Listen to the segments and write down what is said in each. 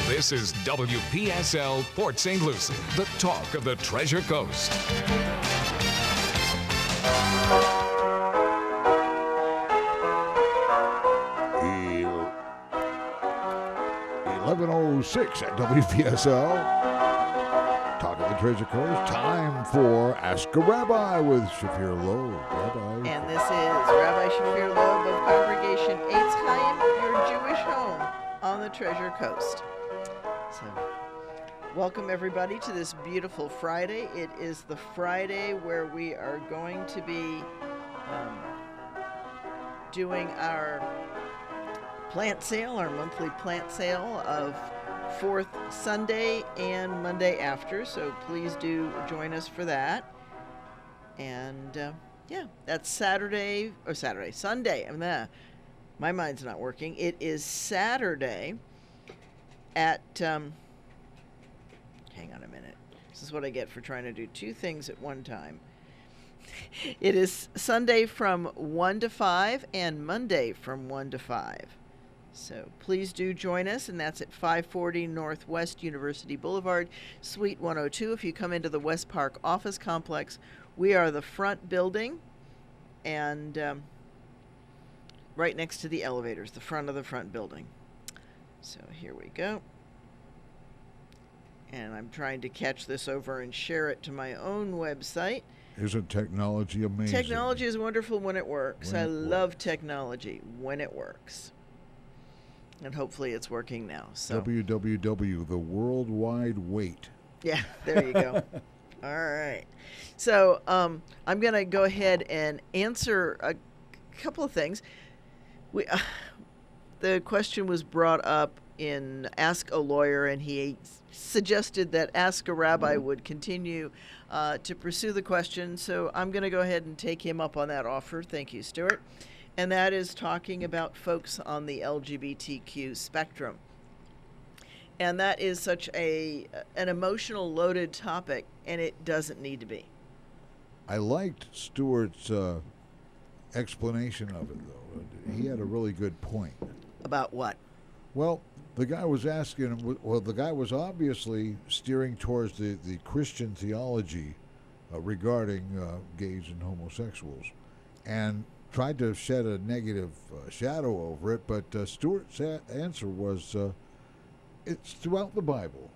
This is WPSL Port St. Lucie, the talk of the Treasure Coast. 11:06 at WPSL. Talk of the Treasure Coast. Time for Ask a Rabbi with Shafir Loeb. Rabbi. And this is Rabbi Shafir Loeb of Congregation Eitz Chayim, your Jewish home on the Treasure Coast. So, welcome everybody to this beautiful Friday. It is the Friday where we are going to be doing our plant sale, our monthly plant sale of fourth Sunday and Monday after. So please do join us for that. And that's Sunday. My mind's not working. It is Saturday at, hang on a minute. This is what I get for trying to do two things at one time. It is Sunday from 1 to 5 and Monday from 1 to 5. So please do join us, and that's at 540 Northwest University Boulevard, Suite 102. If you come into the West Park office complex, we are the front building and right next to the elevators, the front of the front building. So here we go. And I'm trying to catch this over and share it to my own website. Isn't technology amazing? Technology is wonderful when it works. I love technology when it works. And hopefully it's working now. So www, the worldwide wait. Yeah, there you go. All right. So I'm going to go ahead and answer a couple of things. The question was brought up in Ask a Lawyer, and he suggested that Ask a Rabbi would continue to pursue the question. So I'm going to go ahead and take him up on that offer. Thank you, Stuart. And that is talking about folks on the LGBTQ spectrum. And that is such an emotional, loaded topic, and it doesn't need to be. I liked Stuart's explanation of it, though. He had a really good point. About what? Well, the guy was obviously steering towards the Christian theology regarding gays and homosexuals, and tried to shed a negative shadow over it, but Stuart's answer was, it's throughout the Bible.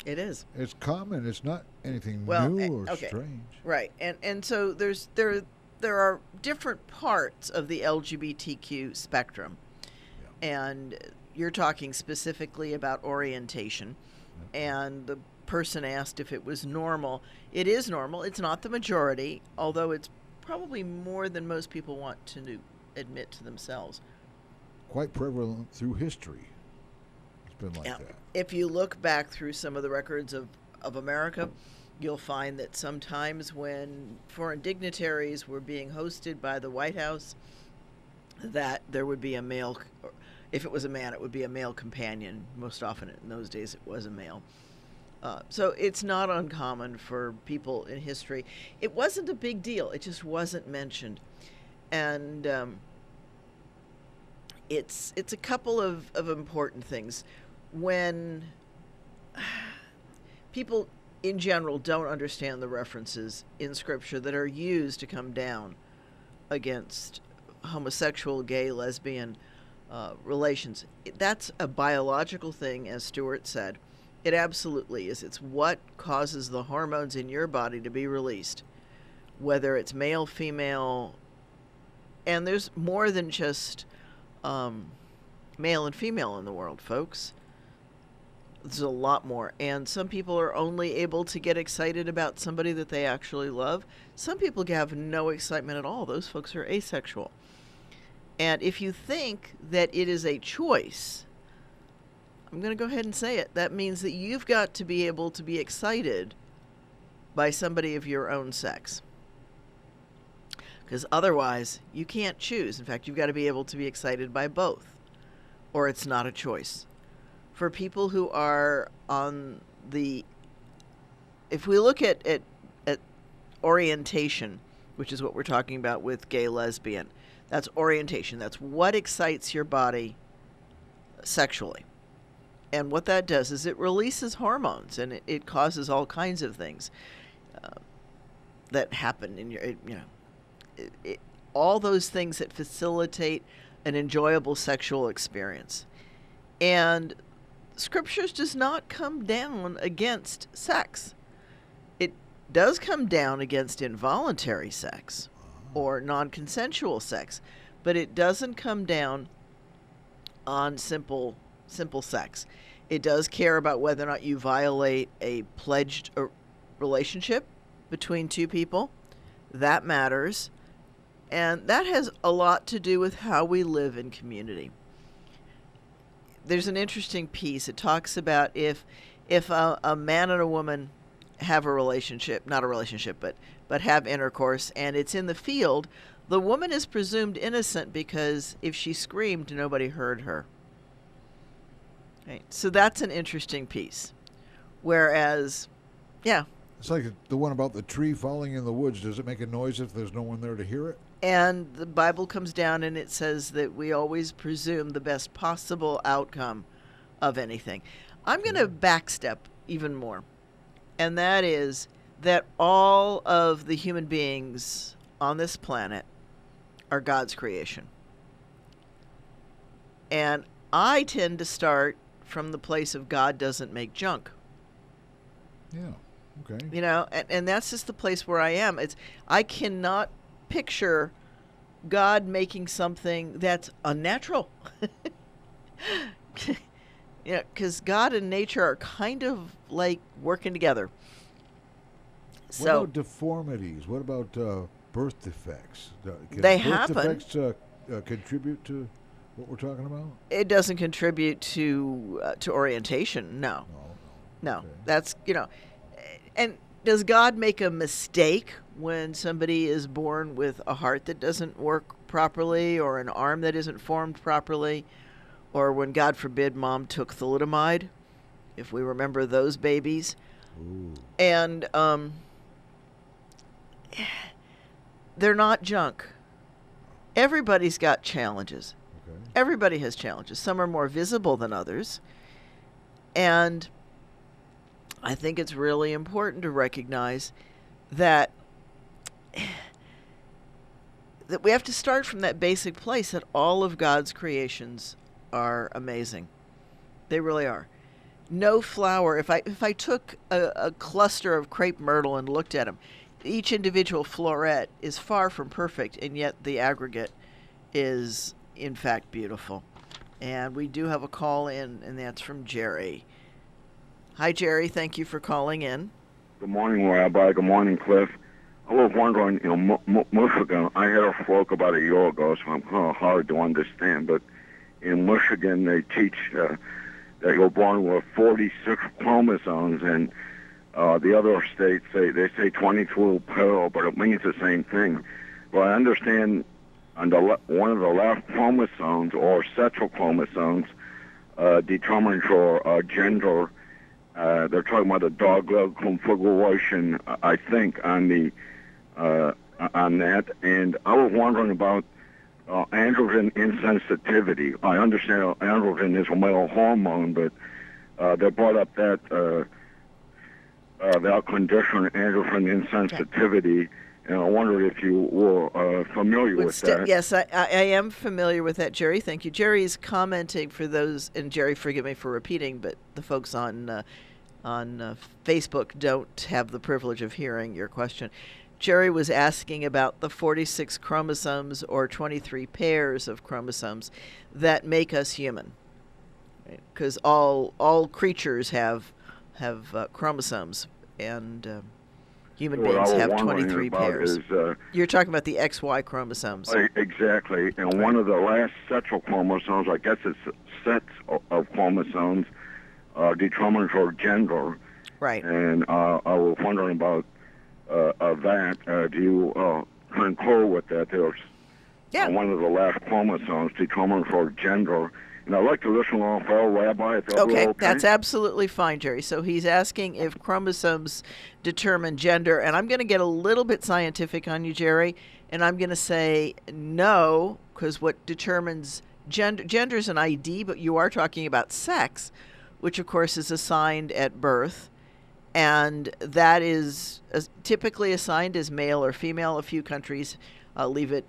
It is. It's common. It's not anything new or strange. Right, and so there are different parts of the LGBTQ spectrum, and you're talking specifically about orientation, and the person asked if it was normal. It is normal. It's not the majority, although it's probably more than most people want to admit to themselves. Quite prevalent through history. It's been like that. If you look back through some of the records of America, you'll find that sometimes when foreign dignitaries were being hosted by the White House, that there would be a male, if it was a man, it would be a male companion. Most often in those days it was a male. So it's not uncommon for people in history. It wasn't a big deal. It just wasn't mentioned. And it's a couple of important things. When people in general don't understand the references in Scripture that are used to come down against homosexual, gay, lesbian relations, that's a biological thing, as Stuart said. It absolutely is. It's what causes the hormones in your body to be released, whether it's male, female, and there's more than just male and female in the world, folks. There's a lot more. And some people are only able to get excited about somebody that they actually love. Some people have no excitement at all. Those folks are asexual. And if you think that it is a choice, I'm going to go ahead and say it. That means that you've got to be able to be excited by somebody of your own sex. Because otherwise, you can't choose. In fact, you've got to be able to be excited by both, or it's not a choice. For people who are on the, if we look at orientation, which is what we're talking about with gay, lesbian, that's orientation. That's what excites your body sexually. And what that does is it releases hormones, and it causes all kinds of things that happen in your, all those things that facilitate an enjoyable sexual experience. And Scriptures does not come down against sex. It does come down against involuntary sex or non-consensual sex, but it doesn't come down on simple sex. It does care about whether or not you violate a pledged relationship between two people. That matters. And that has a lot to do with how we live in community. There's an interesting piece. It talks about if a man and a woman have a relationship, not a relationship, but have intercourse, and it's in the field, the woman is presumed innocent because if she screamed, nobody heard her. Right? So that's an interesting piece. Whereas, yeah. It's like the one about the tree falling in the woods. Does it make a noise if there's no one there to hear it? And the Bible comes down and it says that we always presume the best possible outcome of anything. I'm going to backstep even more. And that is that all of the human beings on this planet are God's creation. And I tend to start from the place of God doesn't make junk. Yeah. Okay. You know, and that's just the place where I am. I cannot picture God making something that's unnatural. Yeah, because God and nature are kind of like working together. What about deformities? What about birth defects? Can they birth happen. Defects contribute to what we're talking about? It doesn't contribute to orientation. No. Okay. That's and does God make a mistake when somebody is born with a heart that doesn't work properly, or an arm that isn't formed properly, or when, God forbid, mom took thalidomide, if we remember those babies? Ooh. And they're not junk. Everybody's got challenges. Okay. Everybody has challenges. Some are more visible than others. And I think it's really important to recognize that we have to start from that basic place that all of God's creations are amazing. They really are. No flower. If I took a cluster of crepe myrtle and looked at them, each individual floret is far from perfect, and yet the aggregate is, in fact, beautiful. And we do have a call in, and that's from Jerry. Hi, Jerry. Thank you for calling in. Good morning, Rabbi. Good morning, Cliff. I was wondering, Michigan, I had a stroke about a year ago, so I'm kind of hard to understand, but in Michigan they teach that you're born with 46 chromosomes, and the other states, they say 22 parallel, but it means the same thing. Well, I understand on one of the left chromosomes, or sexual chromosomes, determines your gender. They're talking about the dog-leg configuration, I think, on that. And I was wondering about androgen insensitivity. I understand androgen is a male hormone, but they brought up that condition, androgen insensitivity, and I wondered if you were familiar with that. Yes, I am familiar with that, Jerry. Thank you. Jerry is commenting for those, and Jerry, forgive me for repeating, but the folks on Facebook don't have the privilege of hearing your question. Jerry was asking about the 46 chromosomes, or 23 pairs of chromosomes, that make us human. Because all creatures have chromosomes, and human beings have 23 pairs. You're talking about the XY chromosomes. Exactly. And one of the last sexual chromosomes, I guess it's sets of chromosomes, determines your gender. Right. And I was wondering about that. Do you concur with that? There's one of the last chromosomes determines your gender. And I'd like to listen on for Rabbi. If okay, that's absolutely fine, Jerry. So he's asking if chromosomes determine gender, and I'm going to get a little bit scientific on you, Jerry, and I'm going to say no, because what determines gender is an ID, but you are talking about sex. which of course is assigned at birth, and that is typically assigned as male or female. A few countries leave it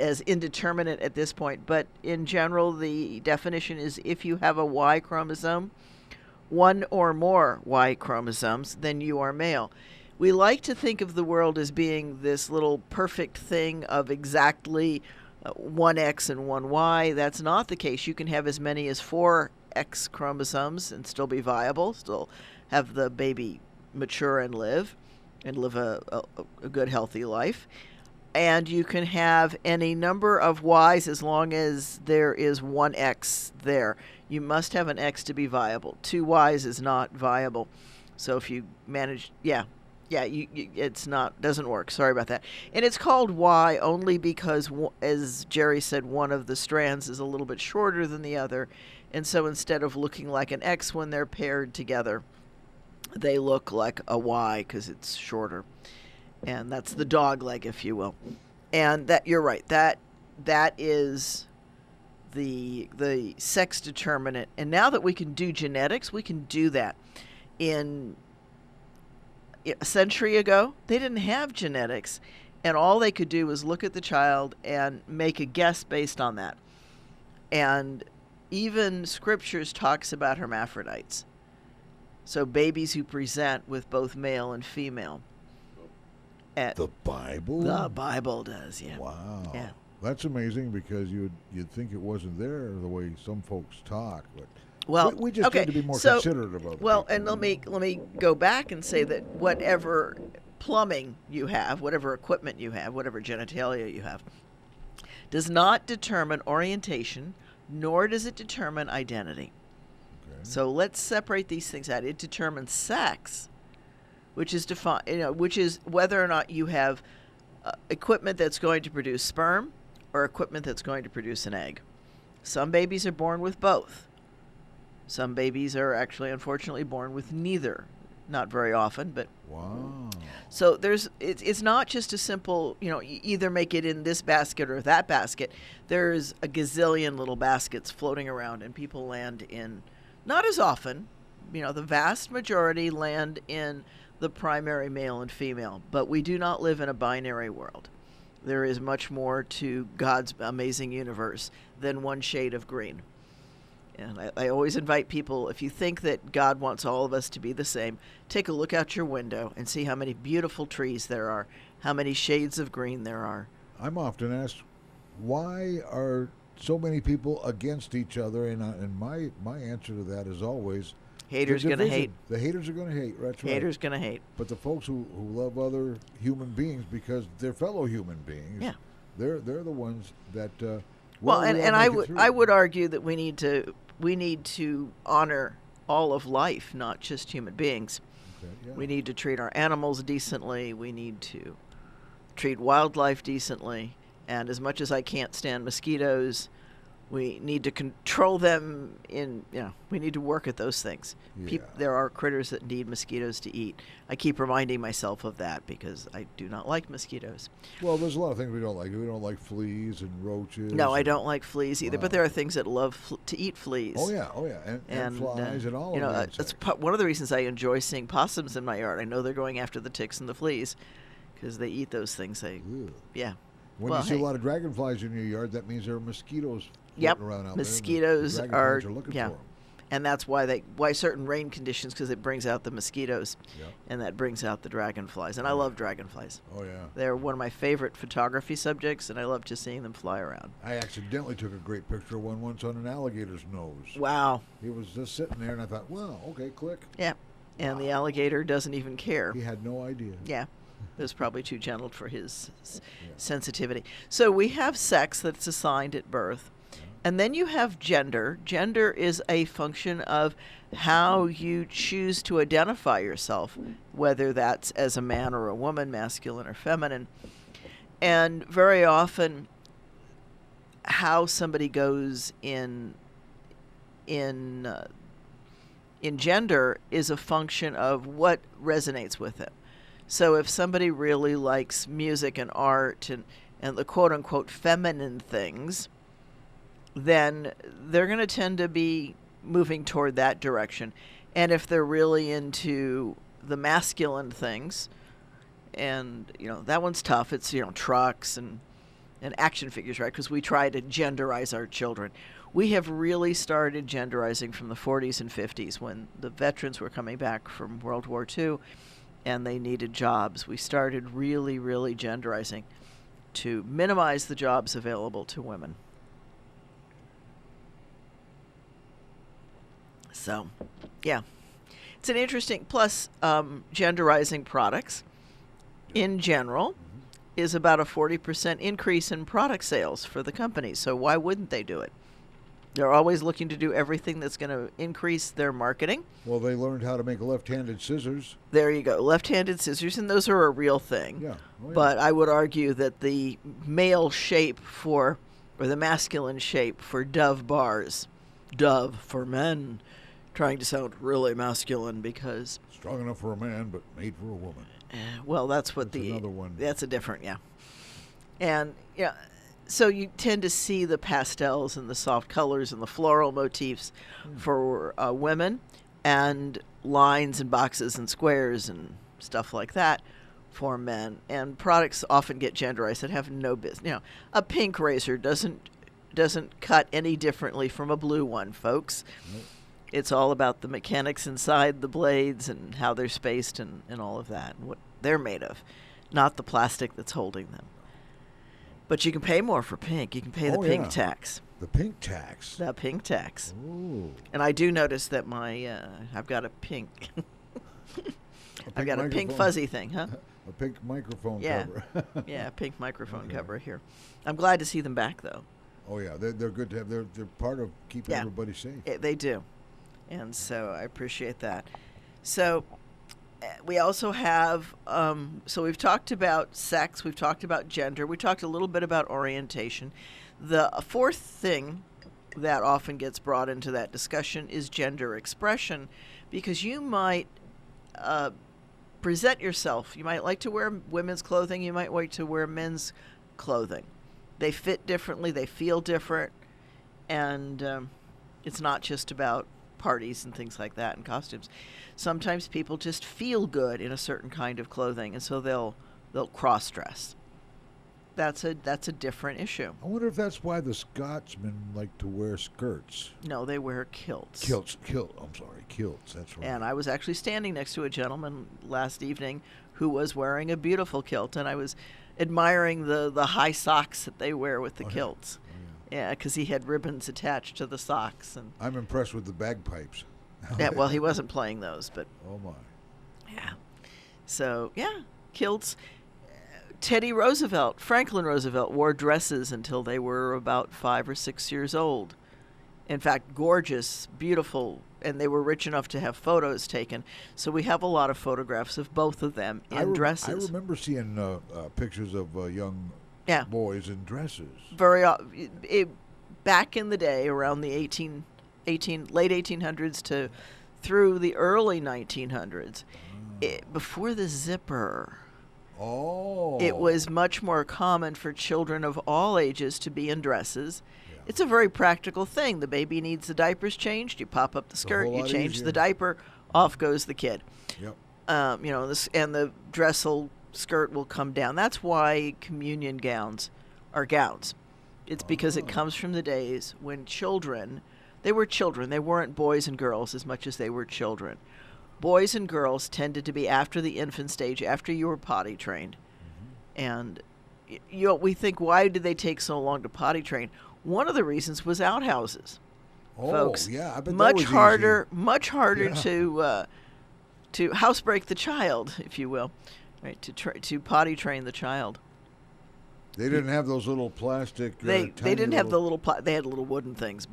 as indeterminate at this point, but in general the definition is if you have a Y chromosome, one or more Y chromosomes, then you are male. We like to think of the world as being this little perfect thing of exactly one X and one Y. That's not the case. You can have as many as 4 X chromosomes and still be viable, still have the baby mature and live a good, healthy life. And you can have any number of Ys as long as there is one X there. You must have an X to be viable. 2 Ys is not viable. So if you manage, it's not, doesn't work. Sorry about that. And it's called Y only because, as Jerry said, one of the strands is a little bit shorter than the other. And so instead of looking like an X when they're paired together, they look like a Y because it's shorter. And that's the dog leg, if you will. And that, you're right, that is the sex determinant. And now that we can do genetics, we can do that. In a century ago, they didn't have genetics, and all they could do was look at the child and make a guess based on that. And even scriptures talks about hermaphrodites. So babies who present with both male and female. The Bible? The Bible does, yeah. Wow. Yeah. That's amazing because you'd think it wasn't there the way some folks talk, but well, we just okay, need to be more so, considerate about it. Well, and let me go back and say that whatever plumbing you have, whatever equipment you have, whatever genitalia you have, does not determine orientation, nor does it determine identity. Okay. So let's separate these things out. It determines sex, which is which is whether or not you have equipment that's going to produce sperm or equipment that's going to produce an egg. Some babies are born with both. Some babies are actually, unfortunately, born with neither. Not very often, but wow. So it's not just a simple, either make it in this basket or that basket. There's a gazillion little baskets floating around, and people land in, not as often, the vast majority land in the primary male and female, but we do not live in a binary world. There is much more to God's amazing universe than one shade of green. And I always invite people, if you think that God wants all of us to be the same, take a look out your window and see how many beautiful trees there are, how many shades of green there are. I'm often asked, why are so many people against each other? And my answer to that is always, haters going to hate. The haters are going to hate. That's right. Haters going to hate. But the folks who love other human beings because they're fellow human beings, yeah, they're the ones that. I would argue that we need to honor all of life, not just human beings. Okay, yeah. We need to treat our animals decently. We need to treat wildlife decently. And as much as I can't stand mosquitoes, we need to control them we need to work at those things. Yeah. There are critters that need mosquitoes to eat. I keep reminding myself of that because I do not like mosquitoes. Well, there's a lot of things we don't like. We don't like fleas and roaches. No, I don't like fleas either, but there are things that love to eat fleas. Oh, yeah. And flies and all of that. That's one of the reasons I enjoy seeing possums in my yard. I know they're going after the ticks and the fleas because they eat those things. Yeah. When you see a lot of dragonflies in your yard, that means there are mosquitoes around out mosquitoes there. Mosquitoes are looking for them. And that's why certain rain conditions, because it brings out the mosquitoes, and that brings out the dragonflies. And I love dragonflies. Oh, yeah. They're one of my favorite photography subjects, and I love just seeing them fly around. I accidentally took a great picture of one once on an alligator's nose. Wow. He was just sitting there, and I thought, well, okay, click. Yeah. And the alligator doesn't even care. He had no idea. Yeah. It was probably too gentle for his sensitivity. So we have sex that's assigned at birth. And then you have gender. Gender is a function of how you choose to identify yourself, whether that's as a man or a woman, masculine or feminine. And very often, how somebody goes in gender is a function of what resonates with them. So if somebody really likes music and art and the quote-unquote feminine things, then they're going to tend to be, moving toward that direction. And if they're really into the masculine things, and, that one's tough. It's, trucks and action figures, right? Because we try to genderize our children. We have really started genderizing from the 40s and 50s when the veterans were coming back from World War II and they needed jobs. We started really, really genderizing to minimize the jobs available to women. So, yeah. It's an interesting, plus genderizing products in general is about a 40% increase in product sales for the company. So why wouldn't they do it? They're always looking to do everything that's going to increase their marketing. Well, they learned how to make left-handed scissors. There you go, left-handed scissors, and those are a real thing. Yeah. Oh, yeah. But I would argue that the male shape or the masculine shape for Dove bars, Dove for men, trying to sound really masculine because... Strong enough for a man, but made for a woman. Well, that's another one. That's a different, yeah. And, so you tend to see the pastels and the soft colors and the floral motifs for women, and lines and boxes and squares and stuff like that for men. And products often get genderized that have no business. A pink razor doesn't cut any differently from a blue one, folks. Nope. It's all about the mechanics inside the blades and how they're spaced and all of that, and what they're made of, not the plastic that's holding them. But you can pay more for pink. You can pay the pink tax. The pink tax? The pink tax. Ooh. And I do notice that I've got a pink... I've got a pink fuzzy thing, huh? A pink microphone cover. Yeah, a pink microphone cover here. I'm glad to see them back, though. Oh, yeah. They're good to have. They're part of keeping everybody safe. They do. And so I appreciate that. So we also have, so we've talked about sex, we've talked about gender, we talked a little bit about orientation. The fourth thing that often gets brought into that discussion is gender expression, because you might present yourself. You might like to wear women's clothing, you might like to wear men's clothing. They fit differently, they feel different, and it's not just about parties and things like that and costumes. Sometimes people just feel good in a certain kind of clothing, and so they'll cross-dress. That's a different issue. I wonder if that's why the Scotsmen like to wear skirts. No, they wear kilts. Kilts. That's right. And I was actually standing next to a gentleman last evening who was wearing a beautiful kilt, and I was admiring the high socks that they wear with the kilts. Yeah, because he had ribbons attached to the socks. And I'm impressed with the bagpipes. Yeah, well, he wasn't playing those, but... Oh, my. Yeah. So, yeah, kilts. Franklin Roosevelt wore dresses until they were about 5 or 6 years old. In fact, gorgeous, beautiful, and they were rich enough to have photos taken. So we have a lot of photographs of both of them in dresses. I remember seeing pictures of young... boys in dresses. Back in the day, around the late 1800s to through the early 1900s, before the zipper, it was much more common for children of all ages to be in dresses. Yeah. It's a very practical thing. The baby needs the diapers changed. You pop up the skirt, you change the diaper, off goes the kid. Yep. And the skirt will come down. That's why communion gowns are gowns. It's because it comes from the days when they were children. They weren't boys and girls as much as they were children. Boys and girls tended to be after the infant stage, after you were potty trained. Mm-hmm. And we think, why did they take so long to potty train? One of the reasons was outhouses. Folks. Yeah, I bet much that was harder, easy. Much harder to housebreak the child, if you will. Right, to potty train the child. They didn't have those little plastic. They didn't have the little. They had little wooden things,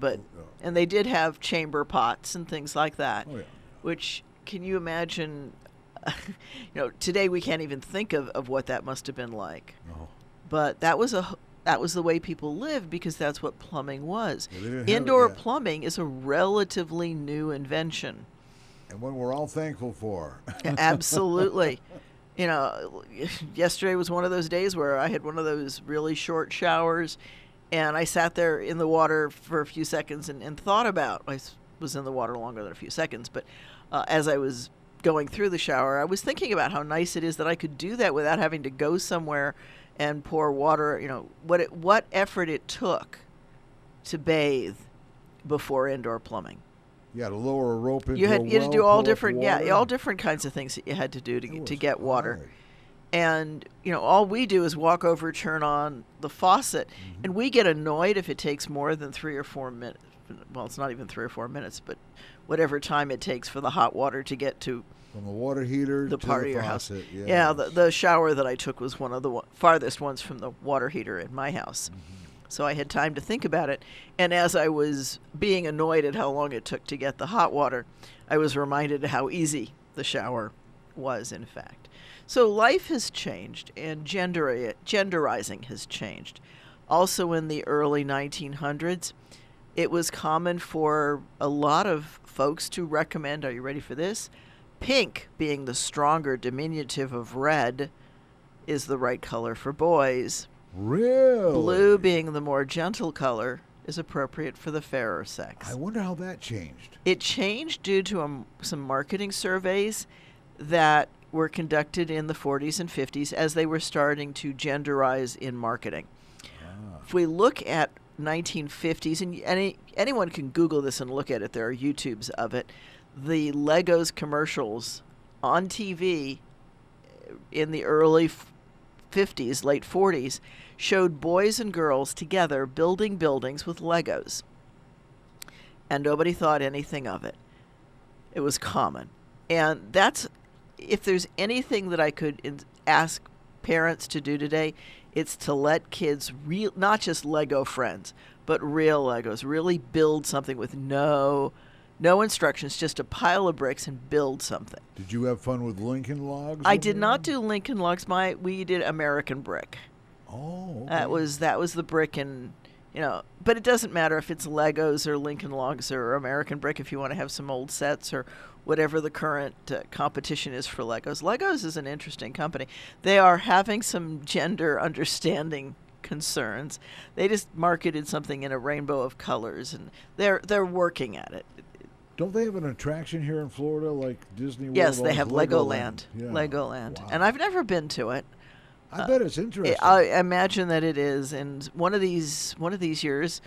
and they did have chamber pots and things like that. Oh, yeah. Which, can you imagine? Today we can't even think of what that must have been like. No. But that was the way people lived, because that's what plumbing was. Indoor plumbing is a relatively new invention. And one we're all thankful for. Absolutely. Yesterday was one of those days where I had one of those really short showers, and I sat there in the water for a few seconds and thought about, was in the water longer than a few seconds. But as I was going through the shower, I was thinking about how nice it is that I could do that without having to go somewhere and pour water. You know, what effort it took to bathe before indoor plumbing. You had to lower a rope into You had to do all different, water. all different kinds of things that you had to do to get water. Hard. And, all we do is walk over, turn on the faucet, and we get annoyed if it takes more than 3 or 4 minutes. Well, it's not even 3 or 4 minutes, but whatever time it takes for the hot water to get to From the water heater the to part the of your faucet. house. Yes. Yeah, the shower that I took was one of the farthest ones from the water heater in my house. So I had time to think about it. And as I was being annoyed at how long it took to get the hot water, I was reminded of how easy the shower was, in fact. So life has changed, and genderizing has changed. Also in the early 1900s, it was common for a lot of folks to recommend, are you ready for this? Pink, being the stronger diminutive of red, is the right color for boys. Really? Blue, being the more gentle color, is appropriate for the fairer sex. I wonder how that changed. It changed due to some marketing surveys that were conducted in the 40s and 50s as they were starting to genderize in marketing. If we look at 1950s, and anyone can Google this and look at it, there are YouTubes of it, the Legos commercials on TV in the early 50s, late 40s, showed boys and girls together building buildings with Legos. And nobody thought anything of it. It was common. And that's, if there's anything that I could ask parents to do today, it's to let kids, not just Lego friends, but real Legos, really build something with no instructions, just a pile of bricks and build something. Did you have fun with Lincoln Logs? I did not do Lincoln Logs. We did American brick. Oh, okay. That was the brick, and but it doesn't matter if it's Legos or Lincoln Logs or American brick. If you want to have some old sets or whatever the current competition is for Legos. Legos is an interesting company. They are having some gender understanding concerns. They just marketed something in a rainbow of colors, and they're working at it. Don't they have an attraction here in Florida like Disney World? Yes, they have Legoland. Yeah. Legoland. Wow. And I've never been to it. I bet it's interesting. I imagine that it is, and one of these years,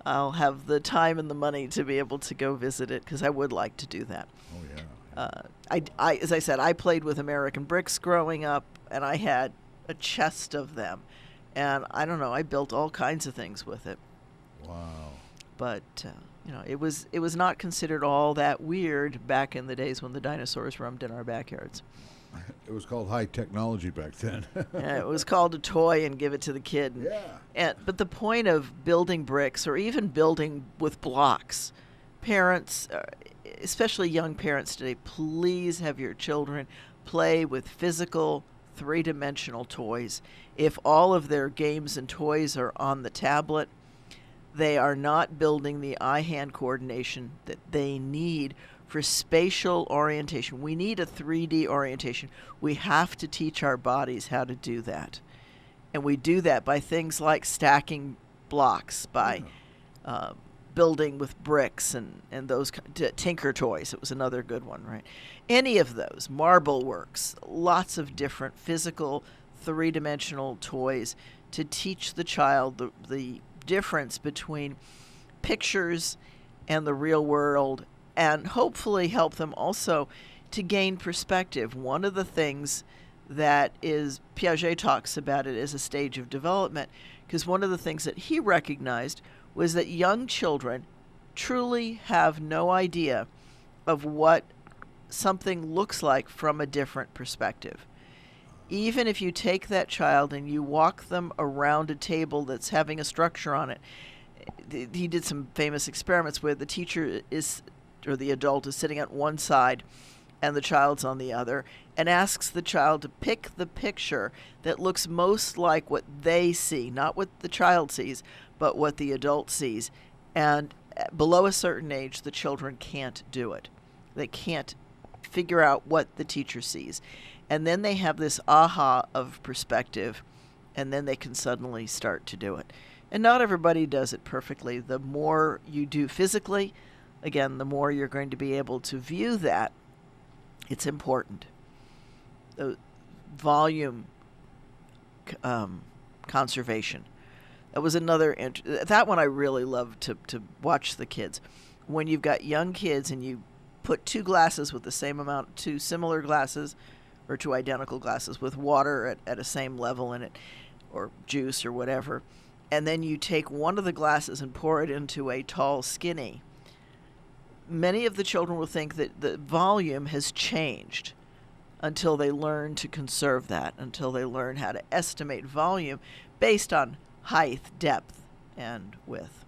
I'll have the time and the money to be able to go visit it, because I would like to do that. Oh yeah. As I said, I played with American bricks growing up, and I had a chest of them, and I don't know, I built all kinds of things with it. Wow. But it was not considered all that weird back in the days when the dinosaurs roamed in our backyards. It was called high technology back then. It was called a toy and give it to the kid. But the point of building bricks, or even building with blocks, parents, especially young parents today, please have your children play with physical, three-dimensional toys. If all of their games and toys are on the tablet, they are not building the eye-hand coordination that they need for spatial orientation. We need a 3D orientation. We have to teach our bodies how to do that. And we do that by things like stacking blocks, by building with bricks and those Tinker Toys. It was another good one, right? Any of those, Marble Works, lots of different physical, three-dimensional toys to teach the child the difference between pictures and the real world, and hopefully help them also to gain perspective. One of the things that Piaget talks about it as a stage of development, because one of the things that he recognized was that young children truly have no idea of what something looks like from a different perspective. Even if you take that child and you walk them around a table that's having a structure on it, he did some famous experiments where the teacher or the adult is sitting at one side and the child's on the other, and asks the child to pick the picture that looks most like what they see, not what the child sees, but what the adult sees. And below a certain age, the children can't do it. They can't figure out what the teacher sees. And then they have this aha of perspective, and then they can suddenly start to do it. And not everybody does it perfectly. The more you do physically, again, the more you're going to be able to view that, it's important. The volume conservation. That was another, that one I really loved to watch the kids. When you've got young kids and you put two glasses with the same amount, two similar glasses, or two identical glasses with water at a same level in it, or juice or whatever, and then you take one of the glasses and pour it into a tall skinny, many of the children will think that the volume has changed until they learn to conserve that, until they learn how to estimate volume based on height, depth, and width.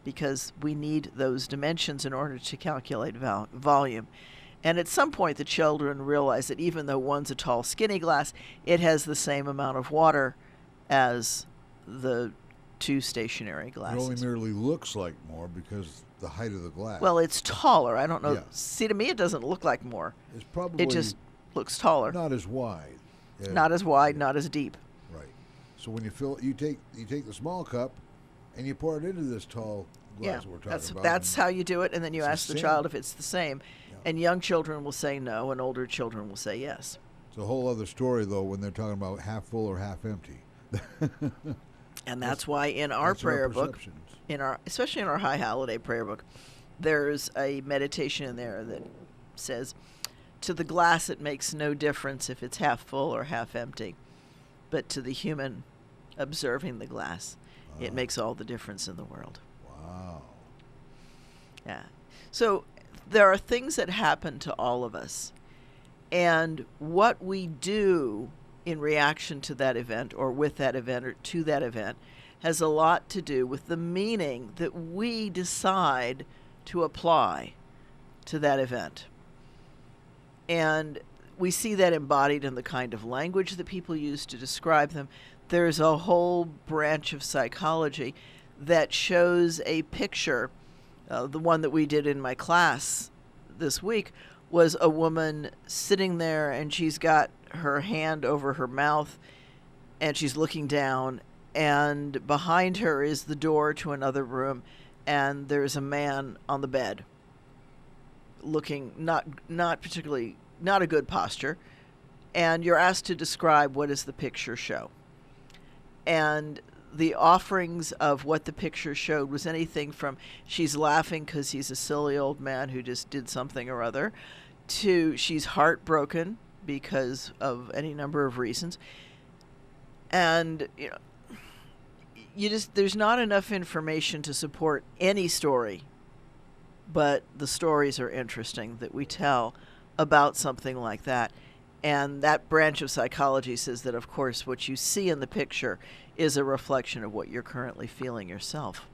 Because we need those dimensions in order to calculate volume. And at some point, the children realize that even though one's a tall, skinny glass, it has the same amount of water as the two stationary glasses. It only merely looks like more because the height of the glass. Well, it's taller. I don't know. Yeah. See, to me, it doesn't look like more. It's probably It just looks taller. not as wide. Not as wide, not as deep. Right. So when you take the small cup and you pour it into this tall glass we're talking about. That's how you do it, and then you It's the ask the same. child if it's the same. Yeah. And young children will say no, and older children will say yes. It's a whole other story, though, when they're talking about half full or half empty. And that's why in our That's our prayer book, perceptions. especially in our High Holiday prayer book, there's a meditation in there that says, to the glass it makes no difference if it's half full or half empty, but to the human observing the glass, it makes all the difference in the world. Wow. Yeah. So there are things that happen to all of us, and what we do in reaction to that event or with that event or to that event has a lot to do with the meaning that we decide to apply to that event. And we see that embodied in the kind of language that people use to describe them. There's a whole branch of psychology that shows a picture. The one that we did in my class this week was a woman sitting there, and she's got her hand over her mouth, and she's looking down, and behind her is the door to another room, and there's a man on the bed looking not a good posture, and you're asked to describe what does the picture show. And the offerings of what the picture showed was anything from she's laughing because he's a silly old man who just did something or other, to she's heartbroken because of any number of reasons. And there's not enough information to support any story, but the stories are interesting that we tell about something like that. And that branch of psychology says that, of course, what you see in the picture is a reflection of what you're currently feeling yourself.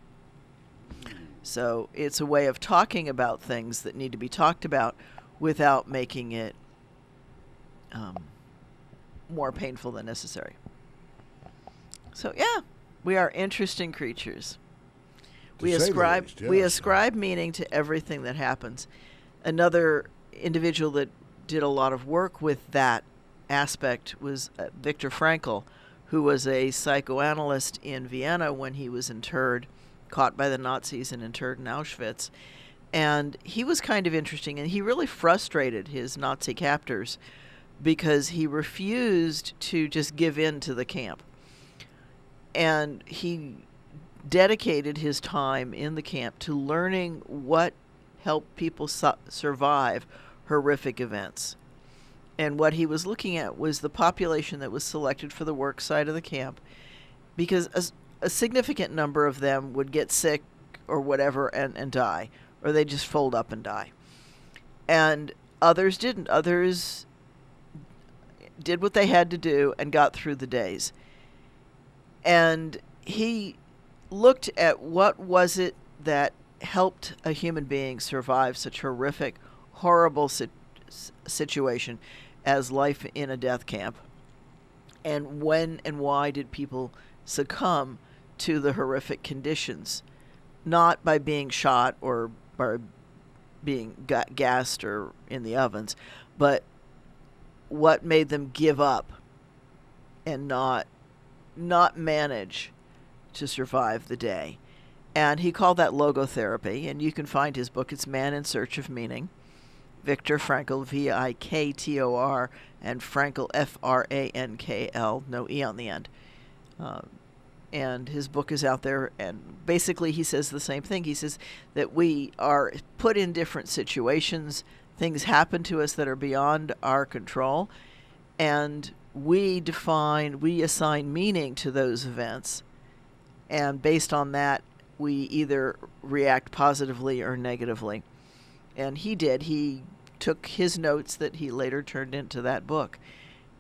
So it's a way of talking about things that need to be talked about without making it more painful than necessary. So, yeah, we are interesting creatures. We ascribe meaning to everything that happens. Another individual that did a lot of work with that aspect was Viktor Frankel, who was a psychoanalyst in Vienna when he was caught by the Nazis and interred in Auschwitz. And he was kind of interesting, and he really frustrated his Nazi captors because he refused to just give in to the camp. And he dedicated his time in the camp to learning what helped people survive horrific events. And what he was looking at was the population that was selected for the work site of the camp, because a significant number of them would get sick or whatever and die, or they just fold up and die. And others didn't. Others did what they had to do and got through the days. And he looked at what was it that helped a human being survive such horrific, horrible situation as life in a death camp, and when and why did people succumb to the horrific conditions, not by being shot or by being gassed or in the ovens, but what made them give up and not manage to survive the day. And he called that logotherapy, and you can find his book. It's Man in Search of Meaning. Viktor Frankel, Viktor, and Frankel, Frankl, no E on the end. And his book is out there, and basically he says the same thing. He says that we are put in different situations, things happen to us that are beyond our control, and we assign meaning to those events, and based on that, we either react positively or negatively. And he took his notes that he later turned into that book,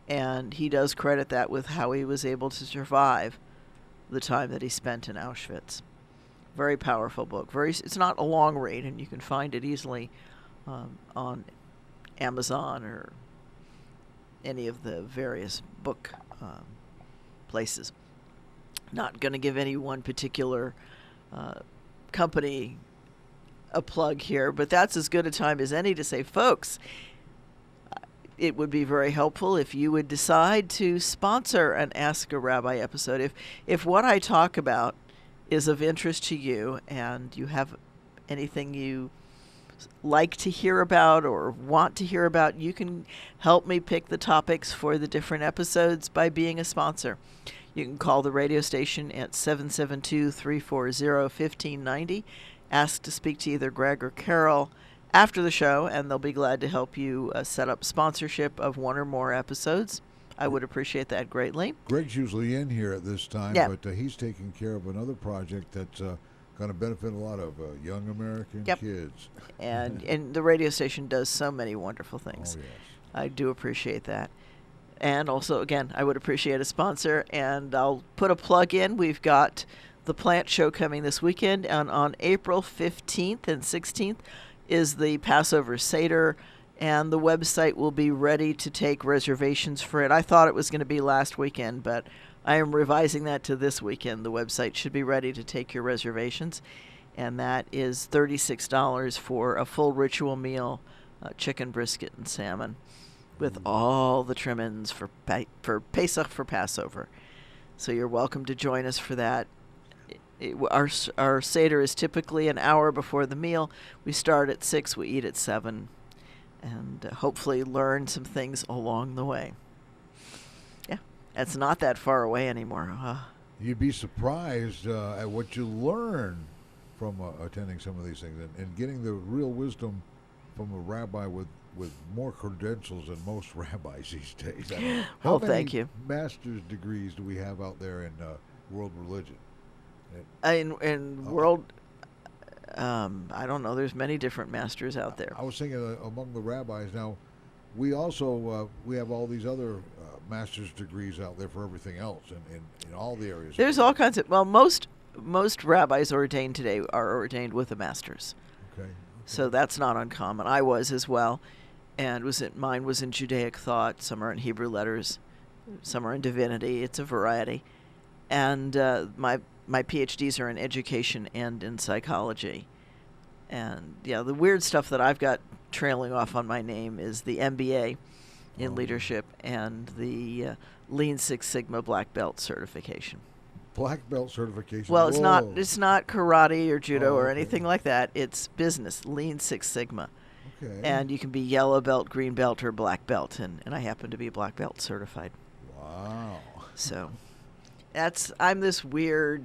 and he does credit that with how he was able to survive the time that he spent in Auschwitz. Very powerful book. It's not a long read, and you can find it easily on Amazon or any of the various book places. Not going to give any one particular company a plug here, but that's as good a time as any to say, folks, it would be very helpful if you would decide to sponsor an Ask a Rabbi episode. If what I talk about is of interest to you and you have anything you like to hear about or want to hear about, you can help me pick the topics for the different episodes by being a sponsor. You can call the radio station at 772-340-1590. Ask to speak to either Greg or Carol after the show, and they'll be glad to help you set up sponsorship of one or more episodes. I would appreciate that greatly. Greg's usually in here at this time, yeah. But he's taking care of another project that's going to benefit a lot of young American yep. kids. And the radio station does so many wonderful things. Oh, yes. I do appreciate that. And also, again, I would appreciate a sponsor, and I'll put a plug in. We've got the Plant Show coming this weekend, and on April 15th and 16th is the Passover Seder, and the website will be ready to take reservations for it. I thought it was going to be last weekend, but I am revising that to this weekend. The website should be ready to take your reservations, and that is $36 for a full ritual meal, chicken, brisket, and salmon, with all the trimmings for Pesach, for Passover. So you're welcome to join us for that. Our Seder is typically an hour before the meal. We start at 6, we eat at 7, and hopefully learn some things along the way. Yeah, it's not that far away anymore. You'd be surprised at what you learn from attending some of these things and getting the real wisdom from a rabbi with more credentials than most rabbis these days. Thank you. Master's degrees do we have out there in world religion? In world, I don't know. There's many different masters out there. I was thinking among the rabbis now, we also we have all these other master's degrees out there for everything else in all the areas. There's all kinds of most rabbis ordained today are ordained with a master's. Okay. So that's not uncommon. I was as well, and mine was in Judaic thought. Some are in Hebrew letters, some are in divinity. It's a variety, and my PhDs are in education and in psychology. And yeah, the weird stuff that I've got trailing off on my name is the MBA in leadership and the Lean Six Sigma Black Belt certification. Black Belt certification. Well, Whoa. it's not karate or judo or okay. anything like that. It's business, Lean Six Sigma. Okay. And you can be yellow belt, green belt, or black belt, and I happen to be black belt certified. Wow. So I'm this weird.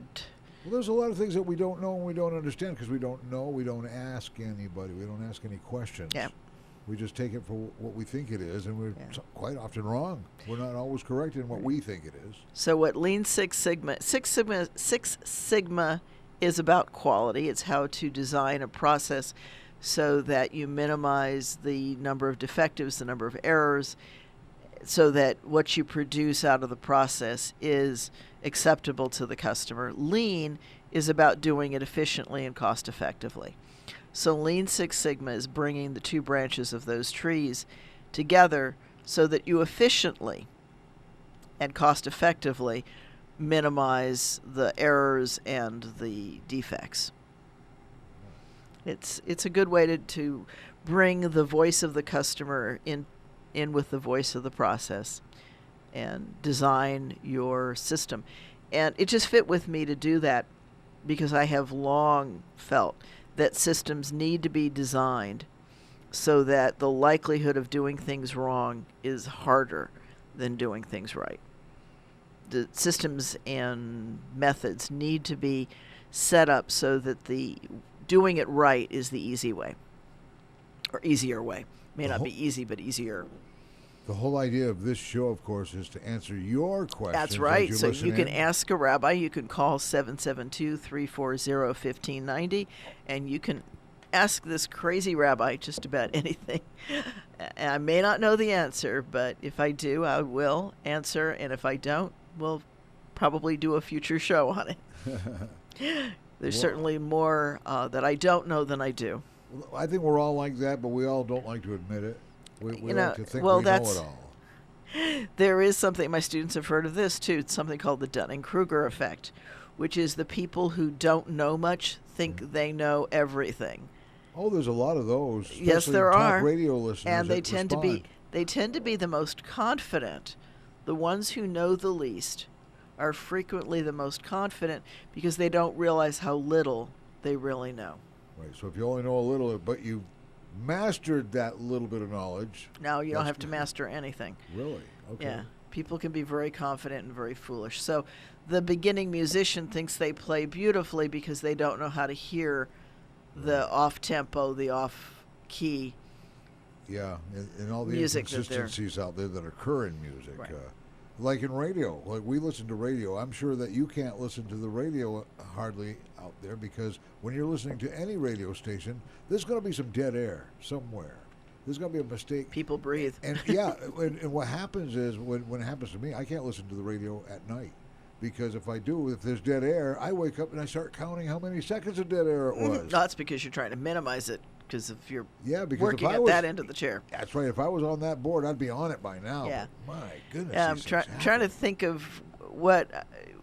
Well, there's a lot of things that we don't know and we don't understand because we don't know. We don't ask anybody. We don't ask any questions. Yeah. We just take it for what we think it is, and we're quite often wrong. We're not always correct in what we think it is. So what Lean Six Sigma is about quality. It's how to design a process so that you minimize the number of defectives, the number of errors, so that what you produce out of the process is acceptable to the customer. Lean is about doing it efficiently and cost effectively. So Lean Six Sigma is bringing the two branches of those trees together so that you efficiently and cost effectively minimize the errors and the defects. It's a good way to bring the voice of the customer in with the voice of the process and design your system. And it just fit with me to do that because I have long felt that systems need to be designed so that the likelihood of doing things wrong is harder than doing things right. The systems and methods need to be set up so that the doing it right is the easy way, or easier way. May not be easy, but easier. The whole idea of this show, of course, is to answer your questions. That's right. as So listen you can in. ask a rabbi. You can call 772-340-1590, and you can ask this crazy rabbi just about anything. I may not know the answer, but if I do, I will answer, and if I don't, we'll probably do a future show on it. There's certainly more that I don't know than I do. Well, I think we're all like that, but we all don't like to admit it. We like to think well, we know that's- it all. There is something, my students have heard of this too, it's something called the Dunning-Kruger Effect, which is the people who don't know much think they know everything. Oh, there's a lot of those. Yes, especially there talk are. radio listeners And they that tend respond. to be the most confident. The ones who know the least are frequently the most confident because they don't realize how little they really know. Right. So if you only know a little, but you mastered that little bit of knowledge. Now you don't that's have to master anything. Really? Okay. Yeah. People can be very confident and very foolish. So the beginning musician thinks they play beautifully because they don't know how to hear the off-tempo, the off-key. Yeah, and all the Music that they're- inconsistencies out there that occur in music. Right. Like in radio. Like we listen to radio. I'm sure that you can't listen to the radio hardly out there because when you're listening to any radio station, there's going to be some dead air somewhere. There's going to be a mistake. People breathe. And yeah, and what happens is when it happens to me, I can't listen to the radio at night because if I do, if there's dead air, I wake up and I start counting how many seconds of dead air it was. That's because you're trying to minimize it. Because if you're Because working if I at was, that end of the chair. That's right. If I was on that board, I'd be on it by now. Yeah. But my goodness. Yeah, I'm these things trying to happen. think of what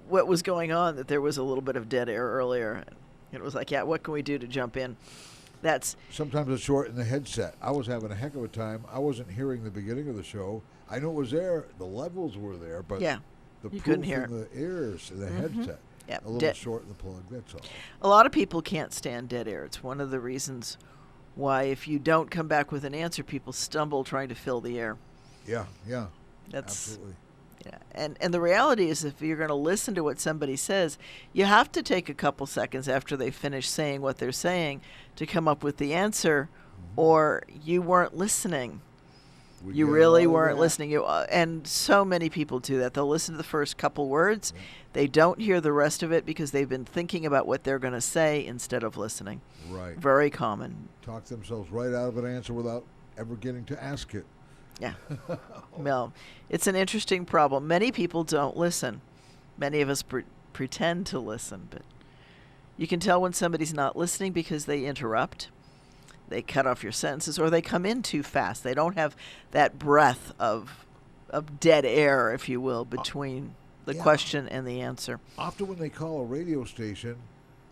was going on, that there was a little bit of dead air earlier. It was like, yeah, what can we do to jump in? That's Sometimes it's short in the headset. I was having a heck of a time. I wasn't hearing the beginning of the show. I know it was there. The levels were there, but Yeah, the you proof couldn't hear in the ears, the headset, Yep, a little dead- short in the plug. That's all. a lot of people can't stand dead air. It's one of the reasons why if you don't come back with an answer, people stumble trying to fill the air. Yeah, That's absolutely. Yeah, and the reality is, if you're going to listen to what somebody says, you have to take a couple seconds after they finish saying what they're saying to come up with the answer, or you weren't listening. We You get a really lot of weren't that. listening. And so many people do that. They'll listen to the first couple words. They don't hear the rest of it because they've been thinking about what they're going to say instead of listening. Right. Very common. Talk themselves right out of an answer without ever getting to ask it. Yeah. Well, it's an interesting problem. Many people don't listen. Many of us pretend to listen, but you can tell when somebody's not listening because they interrupt, they cut off your sentences, or they come in too fast. They don't have that breath of dead air, if you will, between the yeah. question and the answer. Often when they call a radio station,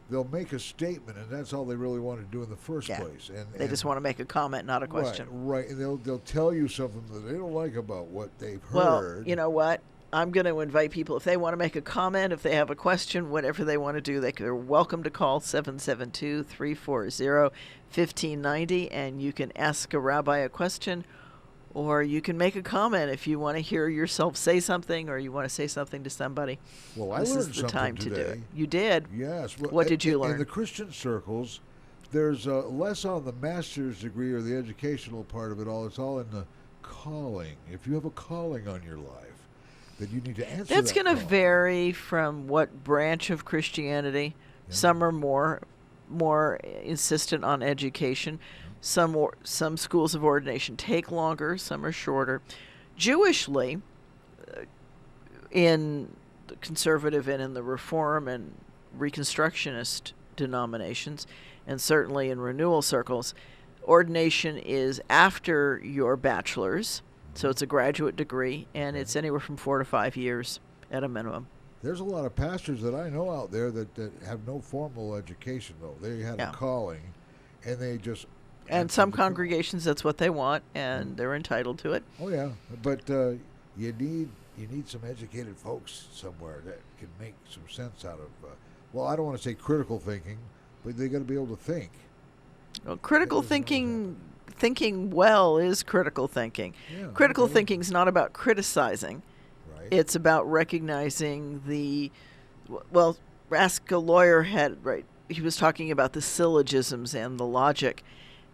they'll make a statement, and that's all they really want to do in the first Yeah. place. And They just want to make a comment, not a question. Right, and they'll tell you something that they don't like about what they've heard. Well, you know what? I'm going to invite people, if they want to make a comment, if they have a question, whatever they want to do, they're welcome to call 772-340-1590, and you can ask a rabbi a question, or you can make a comment if you want to hear yourself say something, or you want to say something to somebody. Well, I This learned is the something time today. to do it. You did? Yes. Well, What did you learn? In the Christian circles, there's less on the master's degree or the educational part of it all. It's all in the calling. If you have a calling on your life, then you need to answer That's that going to call. vary from what branch of Christianity. Yeah. Some are more insistent on education. Some schools of ordination take longer. Some are shorter. Jewishly, in the conservative and in the Reform and Reconstructionist denominations, and certainly in renewal circles, ordination is after your bachelor's. So it's a graduate degree, and it's anywhere from 4 to 5 years at a minimum. There's a lot of pastors that I know out there that have no formal education, though. They had Yeah. a calling, and they just... And answered some the call. congregations, that's what they want, and they're entitled to it. Oh, yeah. But you need some educated folks somewhere that can make some sense out of well, I don't want to say critical thinking, but they got to be able to think. Well, critical thinking well is critical thinking. Yeah, Critical okay. thinking is not about criticizing. Right. It's about recognizing well, Ask a Lawyer he was talking about the syllogisms and the logic.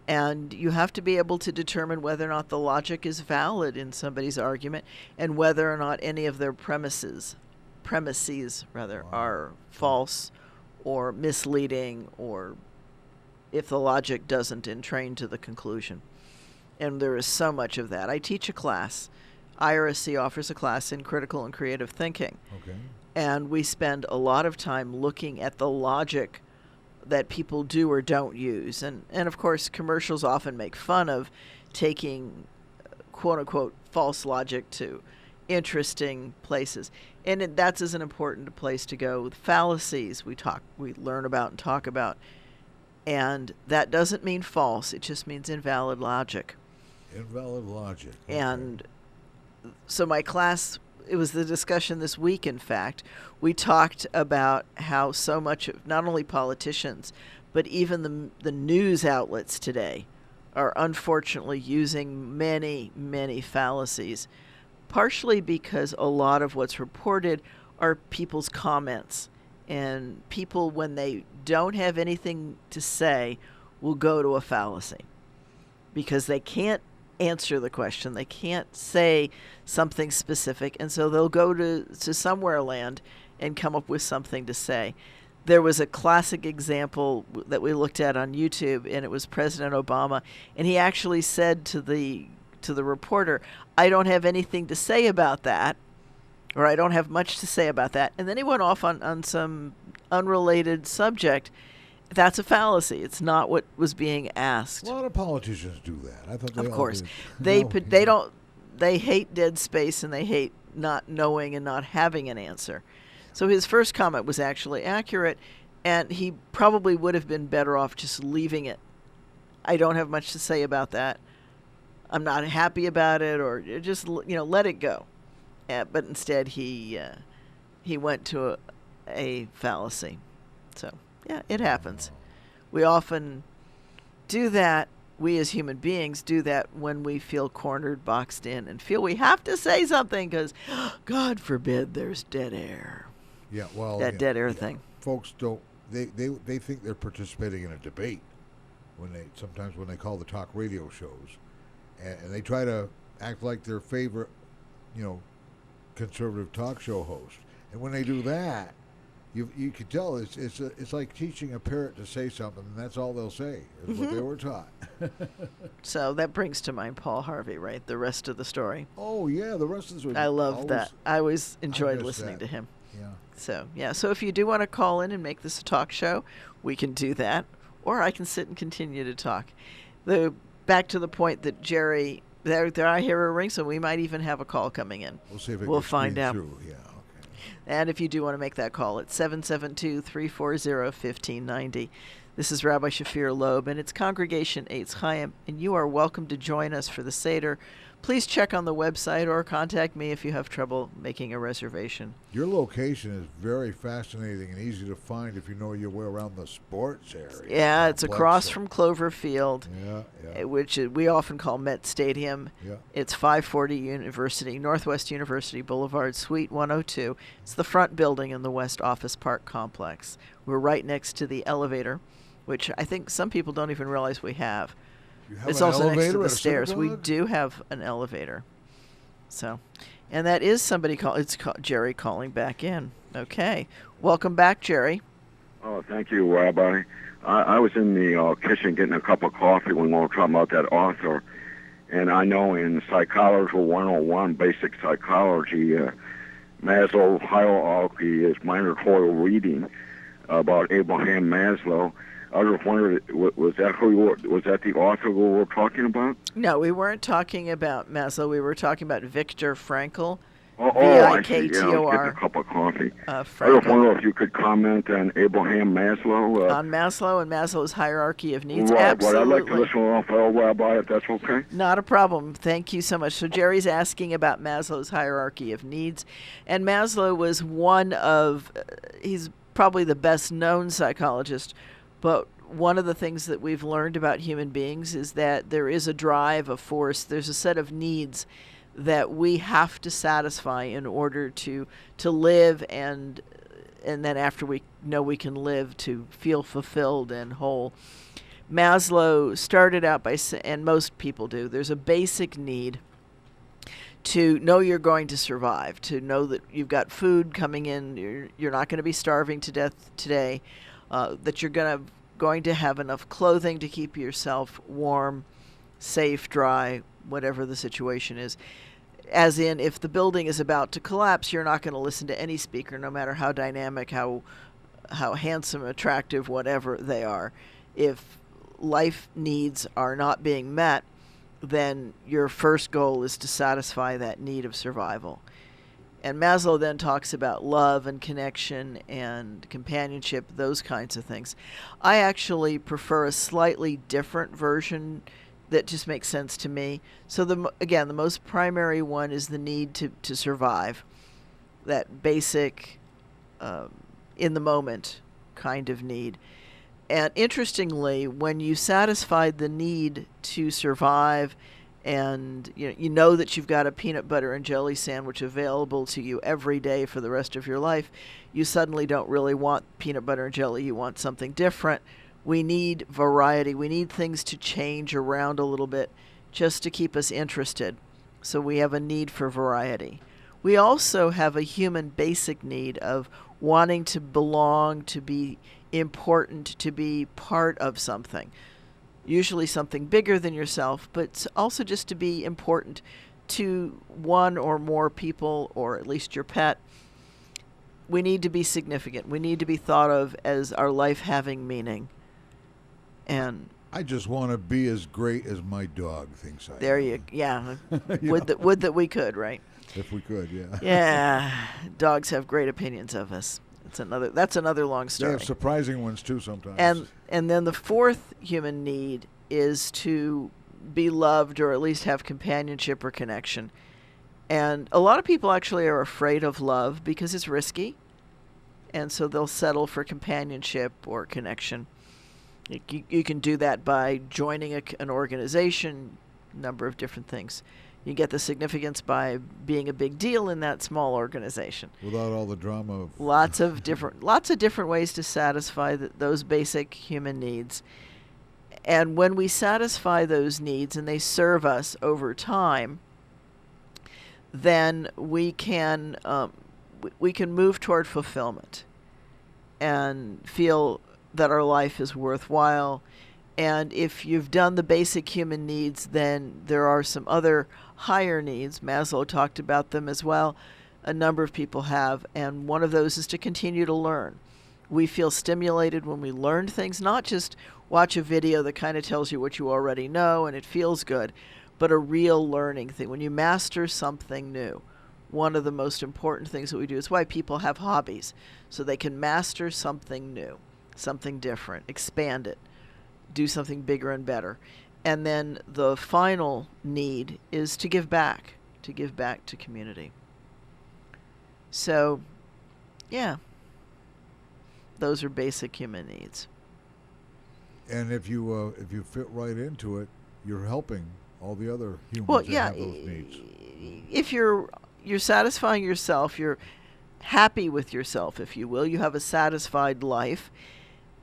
And you have to be able to determine whether or not the logic is valid in somebody's argument and whether or not any of their premises are false or misleading, or if the logic doesn't entrain to the conclusion. And there is so much of that. I teach a class. IRSC offers a class in critical and creative thinking. Okay. And we spend a lot of time looking at the logic that people do or don't use. And of course, commercials often make fun of taking quote-unquote false logic to interesting places. And that's as an important place to go. With fallacies, we learn about and talk about. And that doesn't mean false. It just means invalid logic. Invalid logic. Okay. And so my class, it was the discussion this week, in fact. We talked about how so much of not only politicians, but even the news outlets today are unfortunately using many, many fallacies, partially because a lot of what's reported are people's comments. And people, when they don't have anything to say, will go to a fallacy because they can't answer the question. They can't say something specific, and so they'll go to somewhere land and come up with something to say. There was a classic example that we looked at on YouTube, and it was President Obama, and he actually said to the reporter, "I don't have anything to say about that," or "I don't have much to say about that," and then he went off on some unrelated subject. That's a fallacy. It's not what was being asked. A lot of politicians do that. I thought they Of all course, did. they hate dead space, and they hate not knowing and not having an answer. So his first comment was actually accurate, and he probably would have been better off just leaving it. I don't have much to say about that. I'm not happy about it, or just let it go. But instead, he went to a fallacy. So yeah, it happens. We often do that. We as human beings do that when we feel cornered, boxed in, and feel we have to say something because, God forbid, there's dead air. Yeah, well, That dead air thing. Folks don't. They think they're participating in a debate sometimes when they call the talk radio shows, and they try to act like their favorite, conservative talk show host. And when they do that, you can tell it's like teaching a parrot to say something, and that's all they'll say is what they were taught. So that brings to mind Paul Harvey, right? The rest of the story. Oh yeah, the rest of the story. I love that. I always enjoyed miss listening that. to him. Yeah. So yeah. So if you do want to call in and make this a talk show, we can do that, or I can sit and continue to talk. Back to the point that Jerry. There I hear a ring, so we might even have a call coming in. We'll see if We'll find out. Through. Yeah. And if you do want to make that call, it's 772-340-1590. This is Rabbi Shafir Loeb, and it's Congregation Eitz Chayim, and you are welcome to join us for the Seder. Please check on the website or contact me if you have trouble making a reservation. Your location is very fascinating and easy to find if you know your way around the sports area. Yeah, it's across from Cloverfield, Yeah. which we often call Met Stadium. Yeah. It's 540 Northwest University Boulevard, Suite 102. It's the front building in the West Office Park complex. We're right next to the elevator, which I think some people don't even realize we have. You have It's an also next to elevator the at a stairs. We synagogue? do have an elevator. So, and that is somebody Jerry calling back in. Okay. Welcome back, Jerry. Oh, thank you, Rabbi. I was in the kitchen getting a cup of coffee when we were talking about that author. And I know in Psychology 101, basic psychology, Maslow's hierarchy is mandatory reading about Abraham Maslow. I just wondered, was that the author we were talking about? No, we weren't talking about Maslow. We were talking about Viktor Frankel. I see. Yeah, I was Viktor getting a cup of coffee. I just Frankel. wonder if you could comment on Abraham Maslow. On Maslow and Maslow's hierarchy of needs. Right, Absolutely. but I'd like to listen off, Rabbi, if that's okay. Not a problem. Thank you so much. So Jerry's asking about Maslow's hierarchy of needs. And Maslow was one of, he's probably the best known psychologist, but one of the things that we've learned about human beings is that there is a drive, a force, there's a set of needs that we have to satisfy in order to live, and then after we know we can live, to feel fulfilled and whole. Maslow started out by saying, and most people do, there's a basic need to know you're going to survive, to know that you've got food coming in, you're not going to be starving to death today, that you're going to have enough clothing to keep yourself warm, safe, dry, whatever the situation is. As in, if the building is about to collapse, you're not going to listen to any speaker, no matter how dynamic, how handsome, attractive, whatever they are. If life needs are not being met, then your first goal is to satisfy that need of survival. And Maslow then talks about love and connection and companionship, those kinds of things. I actually prefer a slightly different version that just makes sense to me. So the most primary one is the need to survive, that basic, in the moment kind of need. And interestingly, when you satisfied the need to survive, and you know that you've got a peanut butter and jelly sandwich available to you every day for the rest of your life, you suddenly don't really want peanut butter and jelly. You want something different. We need variety. We need things to change around a little bit just to keep us interested. So we have a need for variety. We also have a human basic need of wanting to belong, to be important, to be part of something. Usually something bigger than yourself, but also just to be important to one or more people, or at least your pet. We need to be significant. We need to be thought of as our life having meaning. And I just want to be as great as my dog thinks I am. Yeah. You Would that we could, right? If we could, yeah. Yeah. Dogs have great opinions of us. That's another long story. They have surprising ones too sometimes. And then the fourth human need is to be loved, or at least have companionship or connection. And a lot of people actually are afraid of love because it's risky, and so they'll settle for companionship or connection. You can do that by joining an organization, a number of different things. You get the significance by being a big deal in that small organization. Without all the drama of Lots of different ways to satisfy those basic human needs. And when we satisfy those needs and they serve us over time, then we can move toward fulfillment and feel that our life is worthwhile. And if you've done the basic human needs, then there are some other higher needs. Maslow talked about them as well. A number of people have, and one of those is to continue to learn. We feel stimulated when we learn things, not just watch a video that kind of tells you what you already know and it feels good, but a real learning thing. When you master something new, one of the most important things that we do is why people have hobbies, so they can master something new, something different, expand it, do something bigger and better. And then the final need is to give back to community. So, yeah, those are basic human needs. And if you fit right into it, you're helping all the other humans Well, that yeah, have those needs. if you're satisfying yourself, you're happy with yourself, if you will. You have a satisfied life.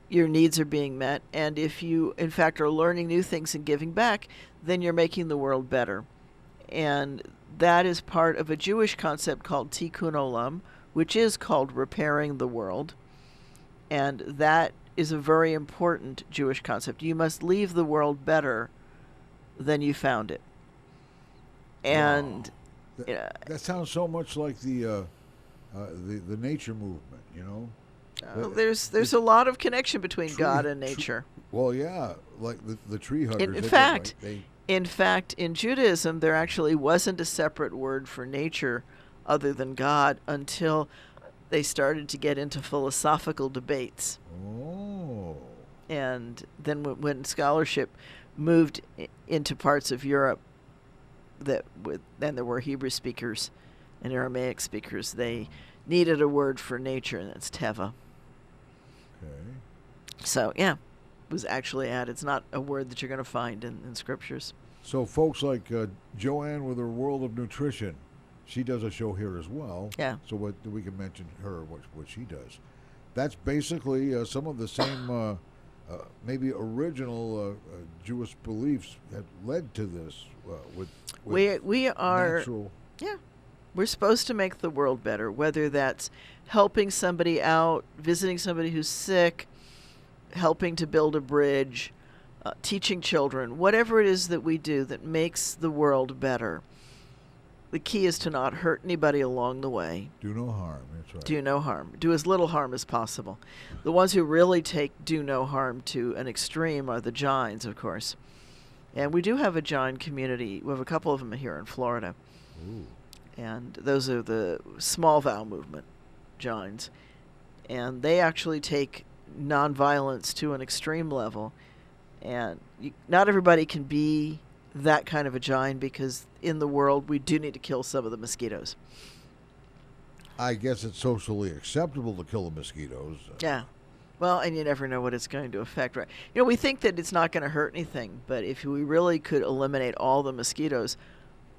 Your needs are being met. And if you, in fact, are learning new things and giving back, then you're making the world better. And that is part of a Jewish concept called Tikkun Olam, which is called repairing the world. And that is a very important Jewish concept. You must leave the world better than you found it. And wow. That sounds so much like the nature movement, you know. There's a lot of connection between God and nature. Well, yeah, like the tree huggers. In fact, in Judaism, there actually wasn't a separate word for nature other than God until they started to get into philosophical debates. Oh. And then when scholarship moved into parts of Europe, then there were Hebrew speakers and Aramaic speakers, they needed a word for nature, and that's teva. So, yeah, was actually added. It's not a word that you're going to find in scriptures. So folks like Joanne with her World of Nutrition, she does a show here as well. Yeah. So we can mention her, what she does. That's basically some of the same, maybe original Jewish beliefs that led to this. With we are natural. Yeah, we're supposed to make the world better, whether that's helping somebody out, visiting somebody who's sick, helping to build a bridge, teaching children, whatever it is that we do that makes the world better. The key is to not hurt anybody along the way. Do no harm. That's right. Do no harm. Do as little harm as possible. The ones who really take do no harm to an extreme are the Jains, of course. And we do have a Jain community. We have a couple of them here in Florida. Ooh. And those are the small vow movement Jains. And they actually take nonviolence to an extreme level. And not everybody can be that kind of a Jain, because in the world we do need to kill some of the mosquitoes. I guess it's socially acceptable to kill the mosquitoes. Yeah. Well, and you never know what it's going to affect, right? You know, we think that it's not going to hurt anything, but if we really could eliminate all the mosquitoes,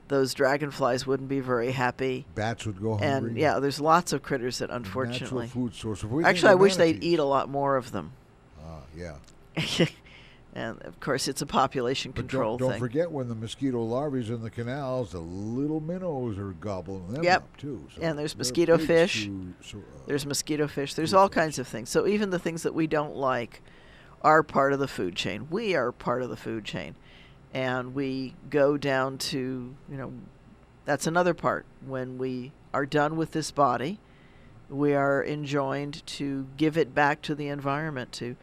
those dragonflies wouldn't be very happy. Bats would go hungry. And yeah, there's lots of critters that unfortunately. Natural food source. Actually, I wish they'd eat a lot more of them. Yeah. And of course, it's a population control don't thing. forget, when the mosquito larvae in the canals, the little minnows are gobbling them Yep. up too. So And there's they're mosquito pigs fish. to- There's mosquito fish. There's all kinds of things. So even the things that we don't like are part of the food chain. We are part of the food chain. And we go down to, that's another part. When we are done with this body, we are enjoined to give it back to the environment, to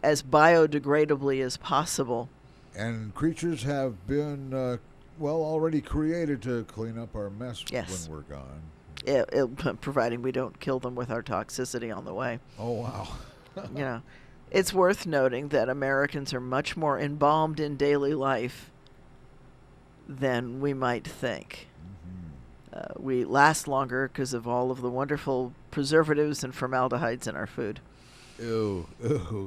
as biodegradably as possible. And creatures have been, already created to clean up our mess Yes. when we're gone. Providing we don't kill them with our toxicity on the way. Oh, wow. It's worth noting that Americans are much more embalmed in daily life than we might think. We last longer because of all of the wonderful preservatives and formaldehydes in our food. Ew.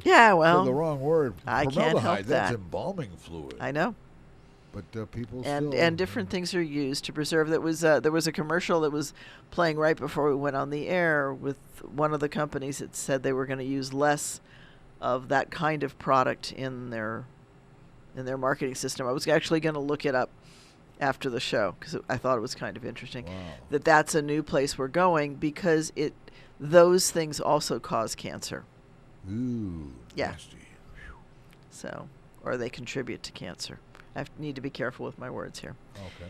Yeah, well, the wrong word. I can't help Formaldehyde, that's that. embalming fluid. I know. But people And still... different things are used to preserve. There was a commercial that was playing right before we went on the air with one of the companies that said they were going to use less of that kind of product in their marketing system. I was actually going to look it up after the show because I thought it was kind of interesting. Wow. That's a new place we're going because those things also cause cancer. Ooh, Yeah. nasty. So, or they contribute to cancer. I need to be careful with my words here. Okay.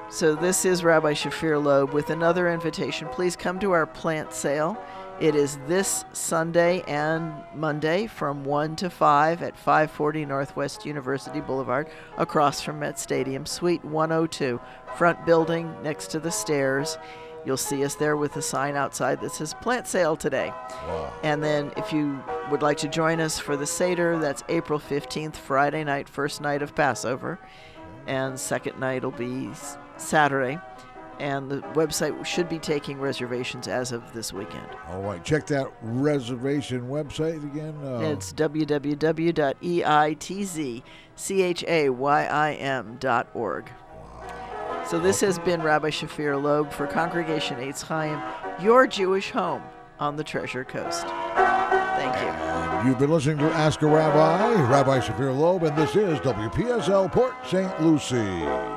So this is Rabbi Shafir Loeb with another invitation. Please come to our plant sale. It is this Sunday and Monday from 1 to 5 at 540 Northwest University Boulevard, across from Met Stadium, Suite 102, front building next to the stairs. You'll see us there with a sign outside that says plant sale today. Wow. And then if you would like to join us for the Seder, that's April 15th, Friday night, first night of Passover. And second night will be Saturday. And the website should be taking reservations as of this weekend. All right. Check that reservation website again. It's www.eitzchayim.org. So this has been Rabbi Shafir Loeb for Congregation Eitz Chayim, your Jewish home on the Treasure Coast. Thank you. And you've been listening to Ask a Rabbi, Rabbi Shafir Loeb, and this is WPSL Port St. Lucie.